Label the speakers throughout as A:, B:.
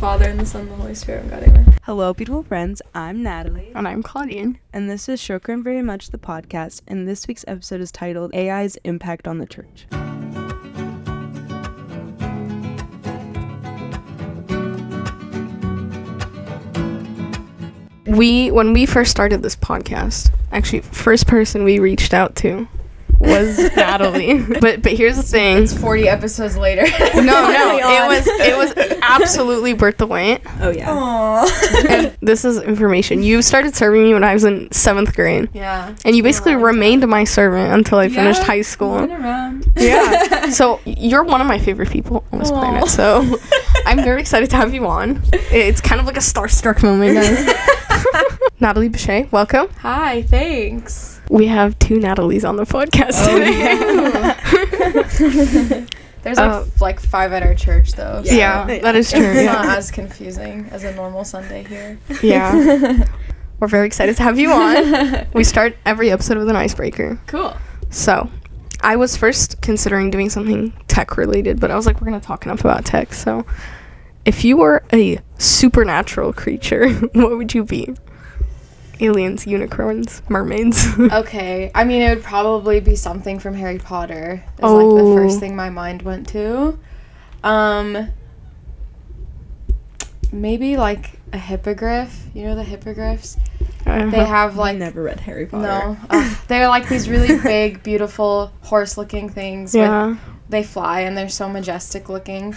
A: Father, and the Son, and the Holy Spirit, God, amen.
B: Hello, beautiful friends. I'm Natalie.
C: And I'm Claudine.
B: And this is Shokran Very Much, the podcast. And this week's episode is titled AI's Impact on the Church.
C: When we first started this podcast, actually, first person we reached out to was Natalie. But here's the thing.
A: It's 40 episodes later.
C: No, it was absolutely worth the wait.
B: Oh, yeah.
A: Aww.
C: And this is information. You started serving me when I was in 7th grade.
A: Yeah.
C: And you basically remained my servant until I finished high school.
A: Been around.
C: Yeah. So you're one of my favorite people on this planet. So I'm very excited to have you on. It's kind of like a starstruck moment, guys. Natalie Bishay, welcome.
A: Hi, thanks.
C: We have two Natalies on the podcast today.
A: There's like 5 at our church, though. So
C: Yeah, that is true.
A: it's
C: Yeah.
A: not as confusing as a normal Sunday here.
C: Yeah. We're very excited to have you on. We start every episode with an icebreaker.
A: Cool.
C: So, I was first considering doing something tech related, but I was like, we're going to talk enough about tech. So, if you were a supernatural creature, what would you be? Aliens, unicorns, mermaids.
A: Okay. I mean, it would probably be something from Harry Potter. Is like the first thing my mind went to. Maybe like a hippogriff. You know the hippogriffs? They have like...
B: I never read Harry Potter.
A: No. They're like these really big, beautiful, horse-looking things.
C: Yeah.
A: They fly, and they're so majestic looking.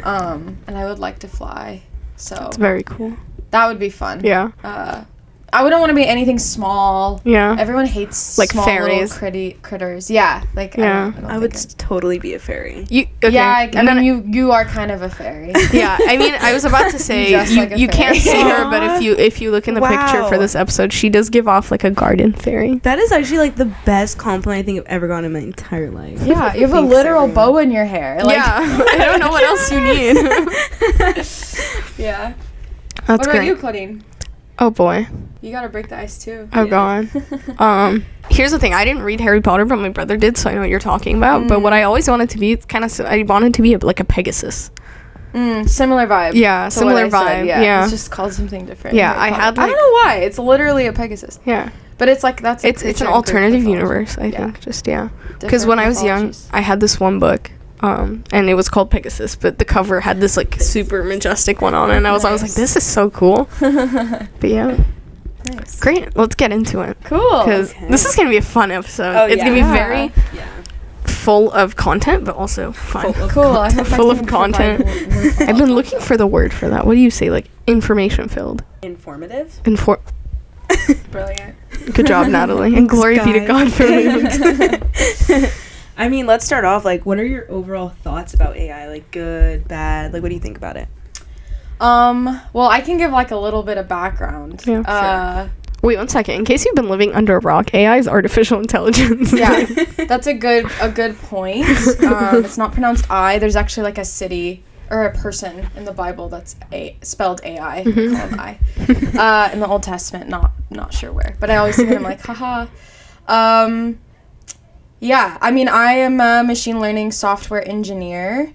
A: And I would like to fly. So
C: It's very cool.
A: that would be fun.
C: Yeah.
A: I wouldn't want to be anything small.
C: Yeah.
A: Everyone hates
C: Like
A: small
C: fairies.
A: little critters. Yeah. Like,
C: Yeah.
B: I would totally be a fairy.
C: Okay.
A: Yeah,
C: And then
A: you are kind of a fairy.
C: yeah, I mean, I was about to say
A: Just
C: you,
A: like a
C: you can't
A: fairy.
C: see her, but if you look in the picture for
B: Wow.
C: this episode, she does give off like a garden fairy.
B: That is actually like the best compliment I think I've ever gotten in my entire life.
A: Yeah, you have a
B: Thanks,
A: literal
B: everyone.
A: bow in your hair. Like,
C: Yeah, I don't know what else you need.
A: Yeah.
C: That's
A: What about
C: great.
A: you, Claudine?
C: Oh boy.
A: You gotta break the ice too.
C: Oh god. Here's the thing. I didn't read Harry Potter, but my brother did, so I know what you're talking about. But what I always wanted to be, I wanted to be like a Pegasus.
A: Similar vibe.
C: Yeah,
A: to what
C: similar
A: I said,
C: vibe.
A: Yeah.
C: Yeah.
A: It's just called something different.
C: Yeah,
A: Harry
C: I
A: Potter.
C: had,
A: I
C: like-
A: don't know why. It's literally a Pegasus.
C: Yeah.
A: But it's like that's.
C: It's an alternative universe, I think. Just because when I was young, I had this one book. And it was called Pegasus, but the cover had this like super majestic one on it, and I was like, this is so cool. But yeah,
A: Nice.
C: great. Let's get into it,
A: Cool.
C: because this is gonna be a fun episode.
B: Oh,
C: It's gonna be
A: yeah.
C: very full of content, but also fun.
A: Cool. I hope I
C: Full
A: can
C: of content.
A: provide
C: I've been looking for the word for that. What do you say? Like information filled.
B: Informative?
A: Brilliant.
C: Good job, Natalie, and glory be to God for me.
B: I mean, let's start off. Like, what are your overall thoughts about AI? Like, good, bad? Like, what do you think about it?
A: Well, I can give like a little bit of background.
C: Yeah, Wait 1 second. In case you've been living under a rock, AI is artificial intelligence.
A: Yeah, that's a good point. It's not pronounced I. There's actually like a city or a person in the Bible that's spelled AI. We call him I. In the Old Testament, not sure where, but I always see them like, haha. Yeah, I mean, I am a machine learning software engineer.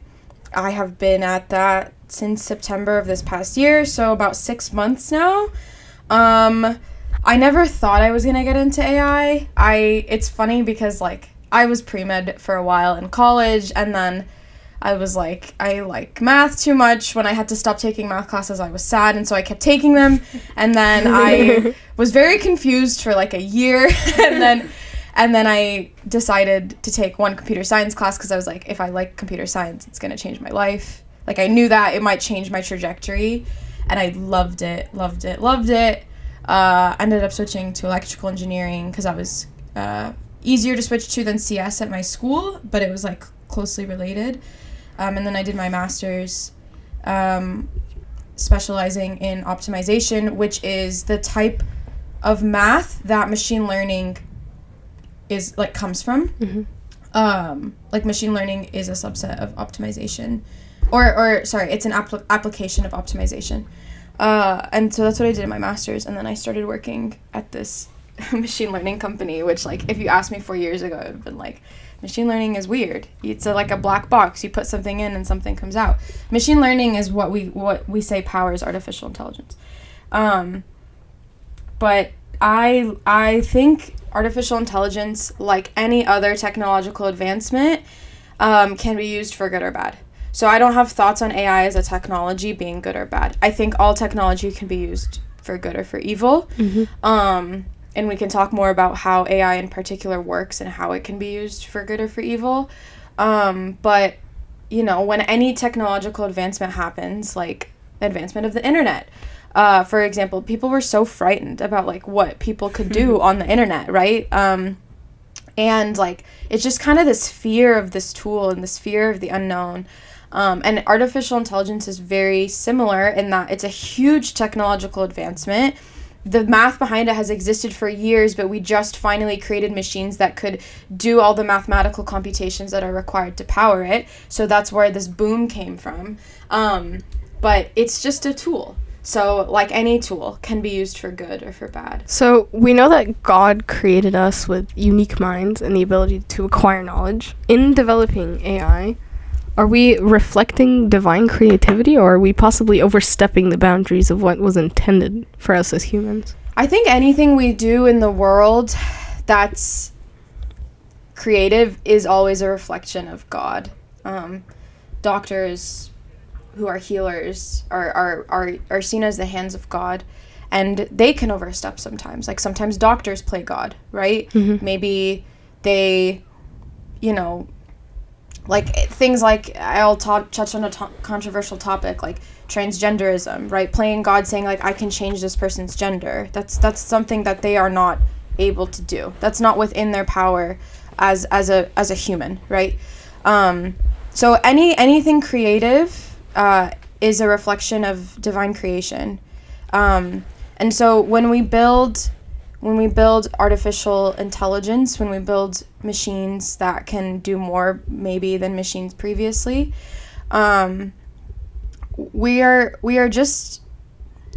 A: I have been at that since September of this past year, so about 6 months now. I never thought I was gonna get into AI. It's funny because like I was pre-med for a while in college, and then I was like, I like math too much. When I had to stop taking math classes, I was sad, and so I kept taking them. And then I was very confused for like a year, and then I decided to take one computer science class because I was like, if I like computer science, it's gonna change my life. Like I knew that it might change my trajectory, and I loved it. Ended up switching to electrical engineering because I was easier to switch to than CS at my school, but it was like closely related. And then I did my master's specializing in optimization, which is the type of math that machine learning is like comes from. Like machine learning is a subset of optimization, or sorry, it's an application of optimization. And so that's what I did in my master's, and then I started working at this machine learning company, which, like, if you asked me 4 years ago, it would have been like, machine learning is weird. It's like a black box. You put something in and something comes out. Machine learning is what we say powers artificial intelligence. But I think artificial intelligence, like any other technological advancement, can be used for good or bad. So I don't have thoughts on AI as a technology being good or bad. I think all technology can be used for good or for evil. And we can talk more about how AI in particular works and how it can be used for good or for evil. But, you know, when any technological advancement happens, like advancement of the internet, for example, people were so frightened about, like, what people could do on the internet, right? And, like, it's just kind of this fear of this tool and this fear of the unknown. And artificial intelligence is very similar in that it's a huge technological advancement. The math behind it has existed for years, but we just finally created machines that could do all the mathematical computations that are required to power it. So that's where this boom came from. But it's just a tool. So, like any tool, can be used for good or for bad.
C: So we know that God created us with unique minds and the ability to acquire knowledge. In developing AI, are we reflecting divine creativity, or are we possibly overstepping the boundaries of what was intended for us as humans?
A: I think anything we do in the world that's creative is always a reflection of God. Doctors who are healers are seen as the hands of God, and they can overstep sometimes. Like, sometimes doctors play God, right? Maybe they, you know, like things like, I'll touch on a controversial topic like transgenderism, right? Playing God, saying like, I can change this person's gender. That's something that they are not able to do. That's not within their power as a human, right? So anything creative is a reflection of divine creation. And so when we build artificial intelligence, when we build machines that can do more maybe than machines previously, we are just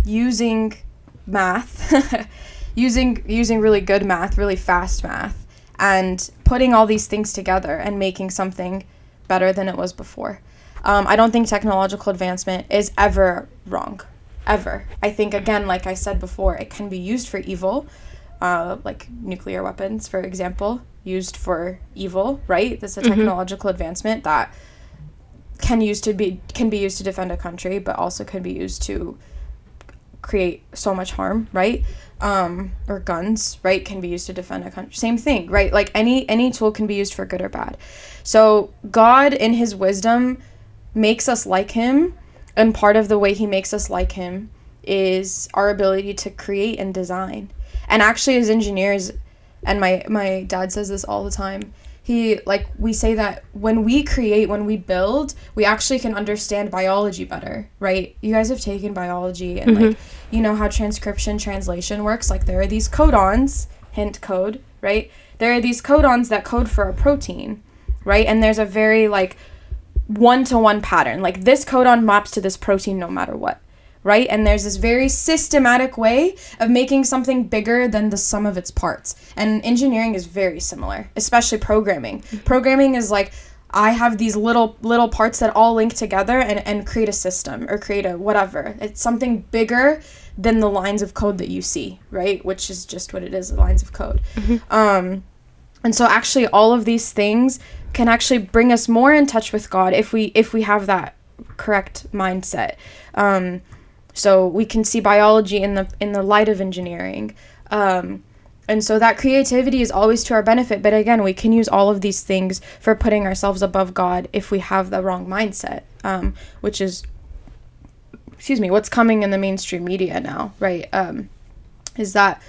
A: using math, using really good math, really fast math, and putting all these things together and making something better than it was before. I don't think technological advancement is ever wrong, ever. I think, again, like I said before, it can be used for evil, like nuclear weapons, for example, used for evil, right? This is a technological advancement that can be used to defend a country, but also can be used to create so much harm, right? Or guns, right, can be used to defend a country. Same thing, right? Like any tool can be used for good or bad. So God, in his wisdom, makes us like him, and part of the way he makes us like him is our ability to create and design. And actually, as engineers, and my dad says this all the time, we say that when we create, when we build, we actually can understand biology better, right? You guys have taken biology, and like, you know how transcription, translation works. Like, there are these codons, hint code, right? There are these codons that code for a protein, right? And there's a very like one-to-one pattern. Like, this codon maps to this protein no matter what, right? And there's this very systematic way of making something bigger than the sum of its parts. And engineering is very similar, especially programming. Programming is like, I have these little parts that all link together and create a system or create a whatever. It's something bigger than the lines of code that you see, right? Which is just what it is, the lines of code. And so actually all of these things can actually bring us more in touch with God if we have that correct mindset. So we can see biology in the light of engineering. And so that creativity is always to our benefit. But again, we can use all of these things for putting ourselves above God if we have the wrong mindset, which is, what's coming in the mainstream media now, right? Is that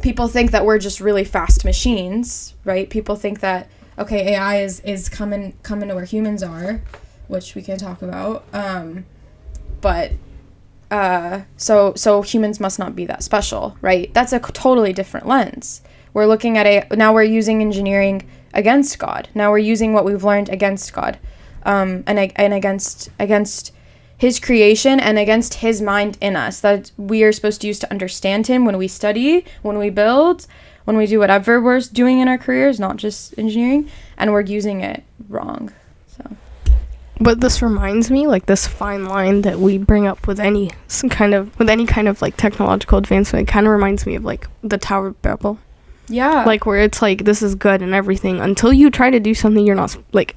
A: people think that we're just really fast machines, right? People think that, okay, AI is coming to where humans are, which we can talk about. But so humans must not be that special, right? That's a totally different lens. We're looking at now we're using engineering against God. Now we're using what we've learned against God, and against his creation and against his mind in us that we are supposed to use to understand him when we study, when we build, when we do whatever we're doing in our careers, not just engineering, and we're using it wrong. So
C: But this reminds me, like, this fine line that we bring up with any kind of like technological advancement, it kind of reminds me of like the Tower of Babel.
A: yeah,
C: Like, where it's like, this is good and everything until you try to do something you're not like,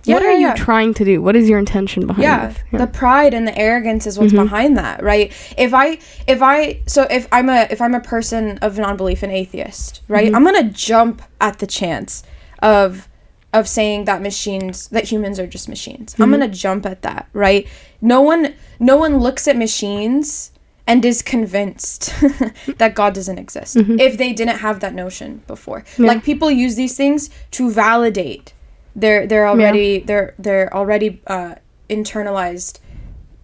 C: what are you trying to do? What is your intention behind this?
A: The pride and the arrogance is what's behind that, right? If I'm a person of non-belief, an atheist, right? I'm gonna jump at the chance of saying that humans are just machines. I'm gonna jump at that, right? No one looks at machines and is convinced that God doesn't exist if they didn't have that notion before. Like, people use these things to validate they're already internalized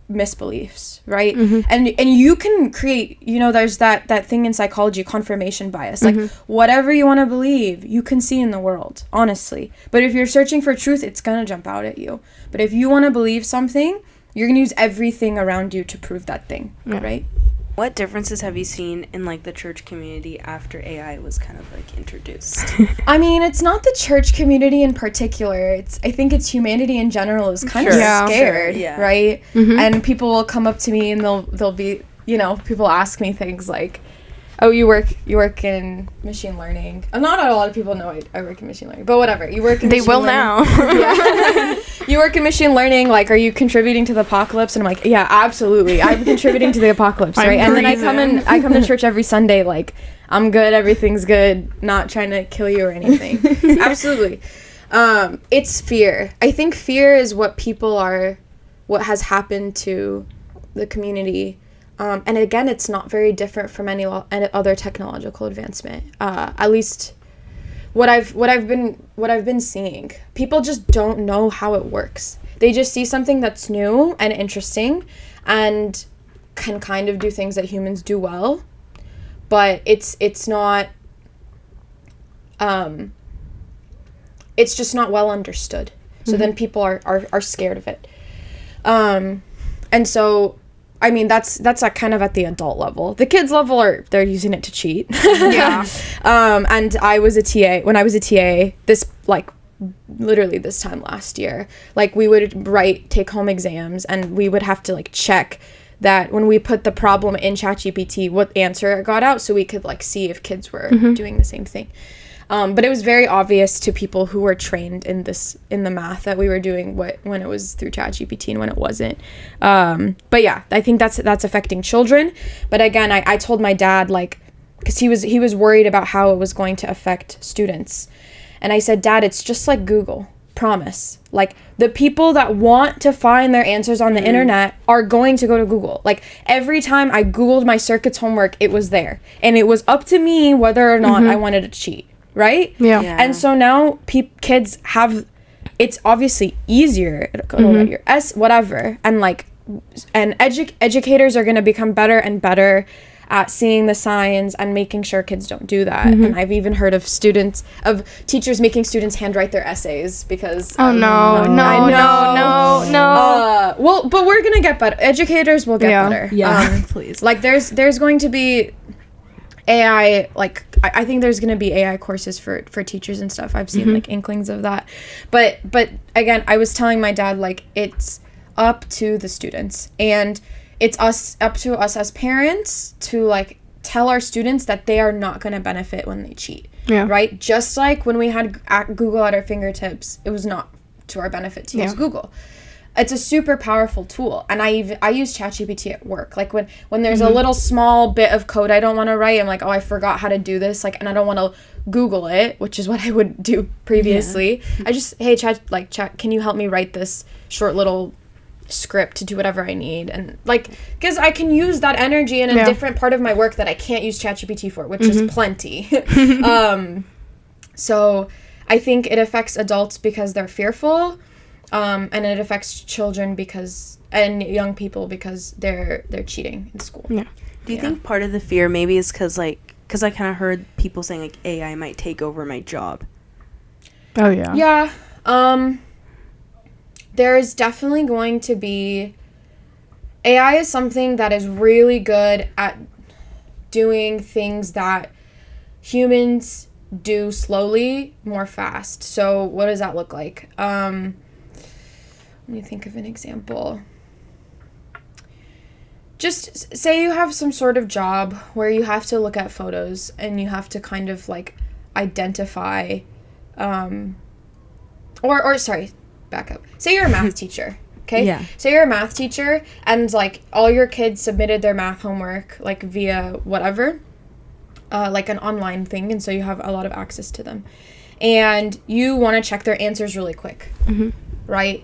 A: misbeliefs, right? And you can create, there's that thing in psychology, confirmation bias. Like, whatever you want to believe, you can see in the world, honestly. But if you're searching for truth, it's gonna jump out at you. But if you want to believe something, you're gonna use everything around you to prove that thing, right?
B: What differences have you seen in like the church community after AI was kind of like introduced?
A: I mean, it's not the church community in particular. I think it's humanity in general is kind of scared, right? And people will come up to me and they'll be, people ask me things like, "Oh, you work in machine learning." Not a lot of people know I work in machine learning, but whatever. You work in
C: they
A: machine
C: will
A: learning.
C: now.
A: Yeah. You work in machine learning. Like, are you contributing to the apocalypse? And I'm like, yeah, absolutely. I'm contributing to the apocalypse, right? And then I come to church every Sunday. Like, I'm good. Everything's good. Not trying to kill you or anything. Absolutely. It's fear. I think fear is what has happened to the community. And again, it's not very different from any other technological advancement. At least what I've been seeing. People just don't know how it works. They just see something that's new and interesting and can kind of do things that humans do well, but it's not it's just not well understood. So then people are scared of it. And so, I mean, that's like kind of at the adult level. The kids level they're using it to cheat.
C: Yeah.
A: And I was a TA. When I was a TA, literally this time last year, like, we would write take-home exams and we would have to like check that when we put the problem in ChatGPT, what answer it got out, so we could like see if kids were doing the same thing. But it was very obvious to people who were trained in the math that we were doing when it was through ChatGPT and when it wasn't. But yeah, I think that's affecting children. But again, I told my dad, like, because he was worried about how it was going to affect students. And I said, Dad, it's just like Google. Promise. Like, the people that want to find their answers on the internet are going to go to Google. Like, every time I Googled my circuits homework, it was there. And it was up to me whether or not I wanted to cheat. Right?
C: Yeah.
A: And so now kids have, it's obviously easier to write your whatever, and like, and educators are going to become better and better at seeing the signs and making sure kids don't do that. And I've even heard of teachers making students handwrite their essays because
C: no.
A: Well, but we're gonna get better. Educators will get better.
B: Yeah. Please.
A: Like, there's going to be AI, like, I think there's going to be AI courses for teachers and stuff. I've seen like inklings of that. But again, I was telling my dad, like, it's up to the students, and it's up to us as parents to like tell our students that they are not going to benefit when they cheat.
C: Yeah.
A: Right? Just like when we had Google at our fingertips, it was not to our benefit to use Google. It's a super powerful tool, and I use ChatGPT at work. Like, when there's a little small bit of code I don't want to write, I'm like, oh, I forgot how to do this, like, and I don't want to Google it, which is what I would do previously. I just, hey, Chat, can you help me write this short little script to do whatever I need? And like, because I can use that energy in a different part of my work that I can't use ChatGPT for, which is plenty. So I think it affects adults because they're fearful. And it affects children and young people because they're cheating in school. Yeah.
B: Do you think part of the fear maybe is because I kind of heard people saying like AI might take over my job?
C: Oh yeah.
A: Yeah. There is definitely going to be AI is something that is really good at doing things that humans do slowly more fast. So what does that look like? Let me think of an example. Just say you have some sort of job where you have to look at photos and you have to kind of like identify, or sorry, back up. Say you're a math teacher, okay?
B: Yeah.
A: Say you're a math teacher and like all your kids submitted their math homework like via whatever, like an online thing, and so you have a lot of access to them. And you want to check their answers really quick, right?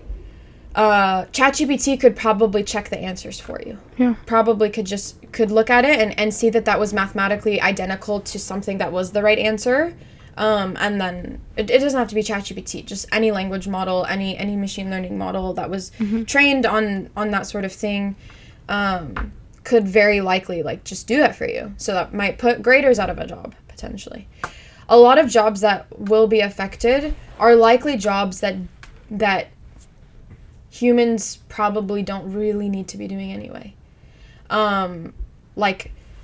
A: ChatGPT could probably check the answers for you.
C: Yeah.
A: Probably could look at it and see that was mathematically identical to something that was the right answer. And then it doesn't have to be ChatGPT, just any language model, any machine learning model that was trained on that sort of thing, could very likely like just do that for you. So that might put graders out of a job potentially. A lot of jobs that will be affected are likely jobs that humans probably don't really need to be doing anyway. And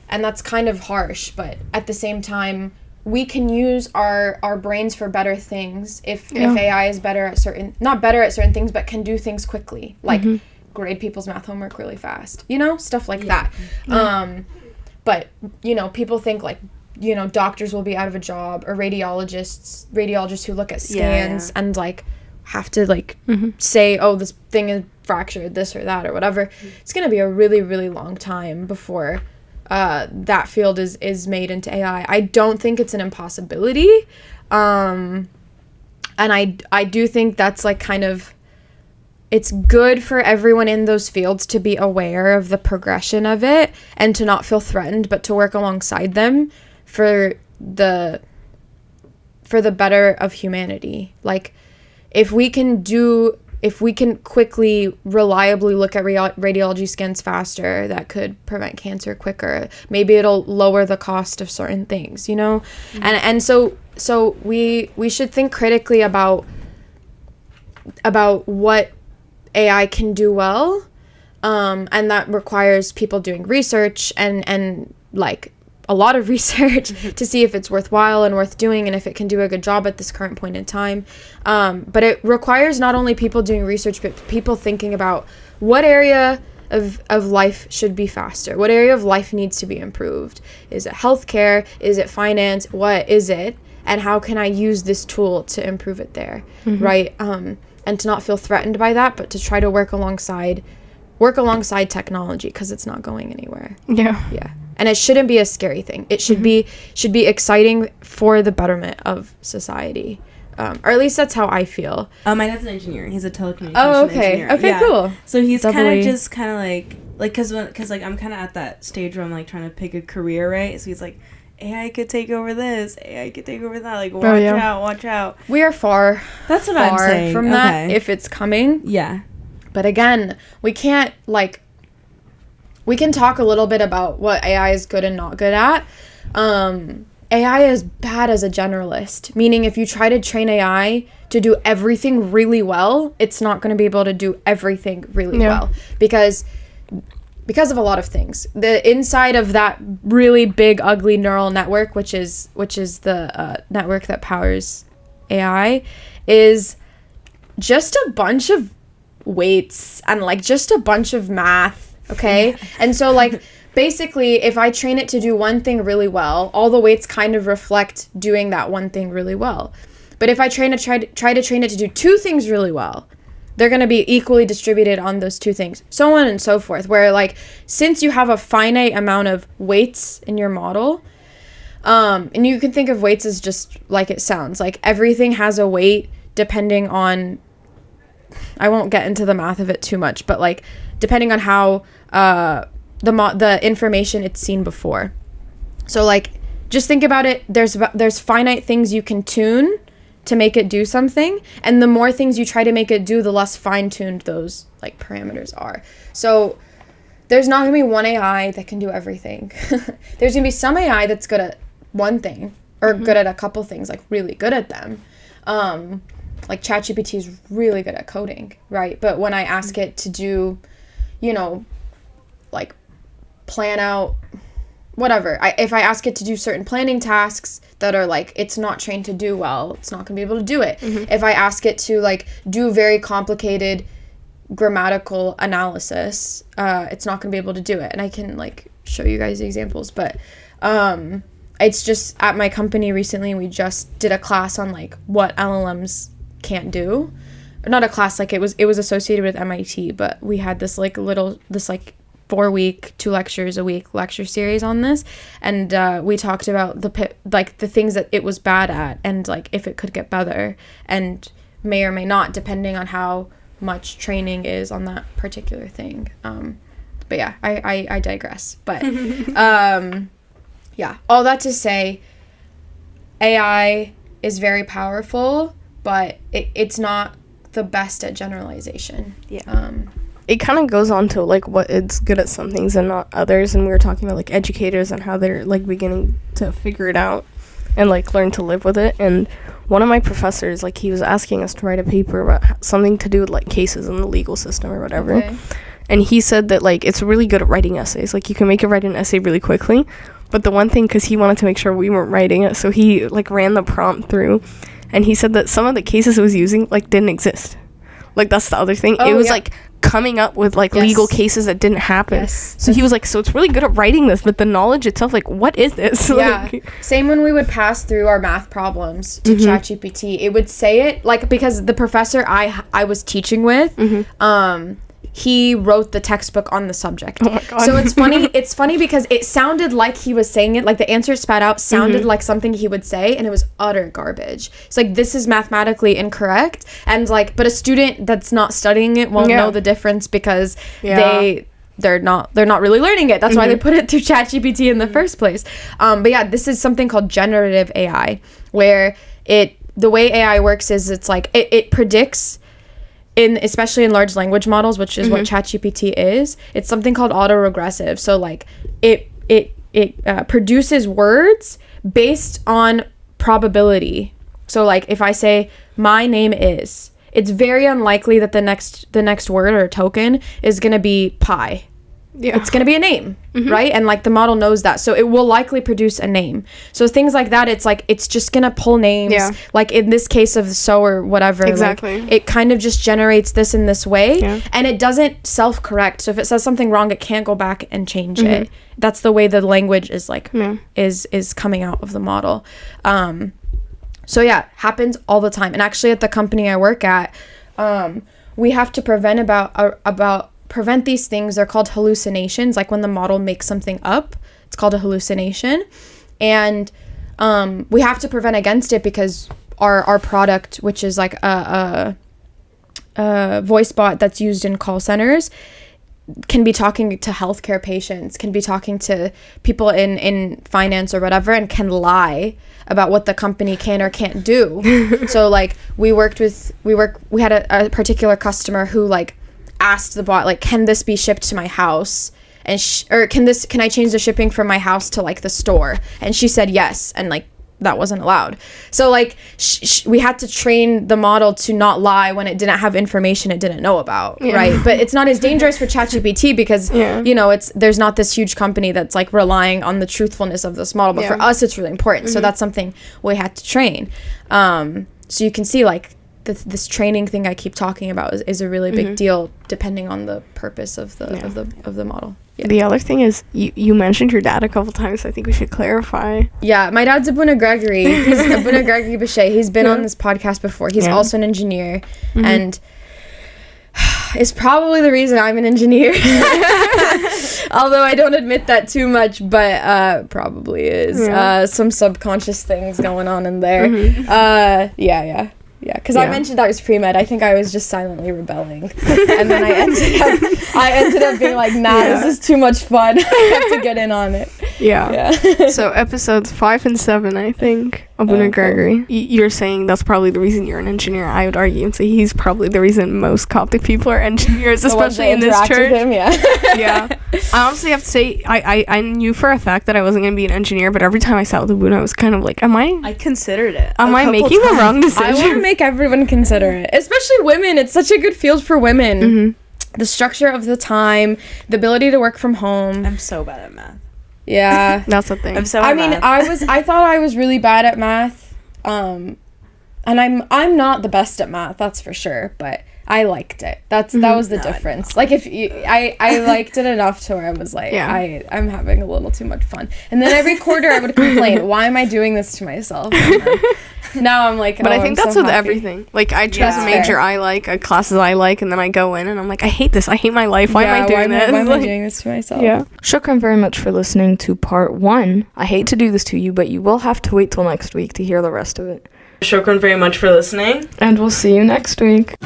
A: that's kind of harsh, but at the same time, we can use our brains for better things if AI is not better at certain things, but can do things quickly, like grade people's math homework really fast, stuff like that. But, people think like, doctors will be out of a job, or radiologists who look at scans and like have to like say, oh, this thing is fractured, this or that or whatever. It's going to be a really, really long time before that field is made into AI. I don't think it's an impossibility. And I do think that's like kind of, it's good for everyone in those fields to be aware of the progression of it and to not feel threatened, but to work alongside them for the better of humanity. Like, if we can quickly, reliably look at radiology scans faster, that could prevent cancer quicker. Maybe it'll lower the cost of certain things, And so we should think critically about what AI can do well, and that requires people doing research and like a lot of research to see if it's worthwhile and worth doing, and if it can do a good job at this current point in time. But it requires not only people doing research, but people thinking about what area of life should be faster. What area of life needs to be improved? Is it healthcare? Is it finance? What is it? And how can I use this tool to improve it there, right? And to not feel threatened by that, but to try to work alongside technology, because it's not going anywhere. Yeah. And it shouldn't be a scary thing. It should be exciting for the betterment of society. Or at least that's how I feel.
B: My dad's an engineer. He's a telecommunications engineer.
A: Okay, cool.
B: So he's kind of like because I'm kind of at that stage where I'm like trying to pick a career, right? So he's like, AI could take over this. AI could take over that. Like, watch out.
A: We are far.
B: That's what I'm saying.
A: From that, if it's coming.
B: Yeah.
A: But again, we can talk a little bit about what AI is good and not good at. AI is bad as a generalist, meaning if you try to train AI to do everything really well, it's not going to be able to do everything really well because of a lot of things. The inside of that really big, ugly neural network, which is the network that powers AI, is just a bunch of weights and like just a bunch of math, okay? And so like basically if I train it to do one thing really well, all the weights kind of reflect doing that one thing really well. But if I try to train it to do two things really well, they're going to be equally distributed on those two things, so on and so forth, where like since you have a finite amount of weights in your model, and you can think of weights as just like it sounds, like everything has a weight depending on, I won't get into the math of it too much, but like depending on how the information it's seen before. So like just think about it, there's finite things you can tune to make it do something, and the more things you try to make it do, the less fine-tuned those like parameters are. So there's not gonna be one AI that can do everything. There's gonna be some AI that's good at one thing, or good at a couple things, like really good at them. Like ChatGPT is really good at coding, right? But when I ask it to do, like plan out whatever. If I ask it to do certain planning tasks that are like it's not trained to do well, it's not going to be able to do it. If I ask it to like do very complicated grammatical analysis, it's not going to be able to do it. And I can like show you guys the examples, but it's just at my company recently we just did a class on like what LLMs can't do. Or not a class, like it was associated with MIT, but we had this 4-week 2 lectures a week lecture series on this, and we talked about the things that it was bad at and like if it could get better, and may or may not depending on how much training is on that particular thing. But yeah, I digress. But yeah, all that to say, AI is very powerful, but it's not the best at generalization.
C: Yeah. It kind of goes on to like what it's good at some things and not others, and we were talking about like educators and how they're like beginning to figure it out and like learn to live with it. And one of my professors, like, he was asking us to write a paper about something to do with like cases in the legal system or whatever. Okay. And he said that like it's really good at writing essays, like you can make it write an essay really quickly, but the one thing, because he wanted to make sure we weren't writing it, so he like ran the prompt through, and he said that some of the cases it was using like didn't exist. Like that's the other thing. It was like coming up with like legal cases that didn't happen. So he was like, so it's really good at writing this, but the knowledge itself, like, what is this?
A: Yeah. Same when we would pass through our math problems to ChatGPT, it would say it like, because the professor I was teaching with, he wrote the textbook on the subject. Oh my God. So it's funny because it sounded like he was saying it, like the answer spat out sounded like something he would say, and it was utter garbage. It's like, this is mathematically incorrect, and like, but a student that's not studying it won't know the difference because they're not really learning it. That's why they put it through ChatGPT in the first place. But yeah, this is something called generative AI, where the way AI works is it's like it predicts, especially in large language models, which is what ChatGPT is. It's something called autoregressive. So like it produces words based on probability. So like if I say my name is, it's very unlikely that the next word or token is going to be pie. Yeah. It's going to be a name, right? And like the model knows that. So it will likely produce a name. So things like that, it's like, it's just going to pull names. Yeah. Like in this case of so or whatever.
C: Exactly.
A: Like, it kind of just generates this in this way. Yeah. And it doesn't self-correct. So if it says something wrong, it can't go back and change it. That's the way the language is like, is coming out of the model. So yeah, happens all the time. And actually at the company I work at, we have to prevent these things. They're called hallucinations. Like when the model makes something up, it's called a hallucination. And we have to prevent against it because our product, which is like a voice bot that's used in call centers, can be talking to healthcare patients, can be talking to people in finance or whatever, and can lie about what the company can or can't do. So like we had a particular customer who like asked the bot, like, can this be shipped to my house, and or can I change the shipping from my house to like the store, and she said yes, and like that wasn't allowed. So like we had to train the model to not lie when it didn't have information it didn't know about, right? But it's not as dangerous for ChatGPT because you know, there's not this huge company that's like relying on the truthfulness of this model, but for us it's really important. So that's something we had to train. So you can see like this training thing I keep talking about is a really big deal depending on the purpose of the model. Yeah.
C: The other thing is you mentioned your dad a couple times, so I think we should clarify.
A: Yeah, my dad's Abuna Gregory. He's Abuna Gregory Bishay. He's been on this podcast before. He's also an engineer, and is probably the reason I'm an engineer. Although I don't admit that too much, but probably is. Some subconscious things going on in there. Yeah, because I mentioned I was pre-med. I think I was just silently rebelling. And then I ended up being like, nah, this is too much fun. I have to get in on it.
C: Yeah. So episodes 5 and 7, I think, Abuna Gregory. Cool. You're saying that's probably the reason you're an engineer. I would argue and say he's probably the reason most Coptic people are engineers, especially in this church. With him, yeah. I honestly have to say, I knew for a fact that I wasn't going to be an engineer, but every time I sat with Abuna, I was kind of like,
B: I considered it.
C: Am I making the wrong decision?
A: I want to make everyone consider it, especially women. It's such a good field for women. the structure of the time, the ability to work from home.
B: I'm so bad at math.
A: Yeah.
C: That's the thing.
B: I'm so bad at math.
A: I thought I was really bad at math. And I'm not the best at math, that's for sure, but I liked it. That was the difference. Like if you, I liked it enough to where I was like, I'm having a little too much fun. And then every quarter I would complain, why am I doing this to myself? Now I'm like,
C: but I think that's
A: so
C: with
A: happy.
C: everything. Like I chose a major I like, classes I like, and then I go in and I'm like, I hate this. I hate my life. Why am I doing this?
A: Why am I doing this to myself?
C: Yeah.
D: Shokran very much for listening to part 1. I hate to do this to you, but you will have to wait till next week to hear the rest of it.
B: Shokran very much for listening.
C: And we'll see you next week.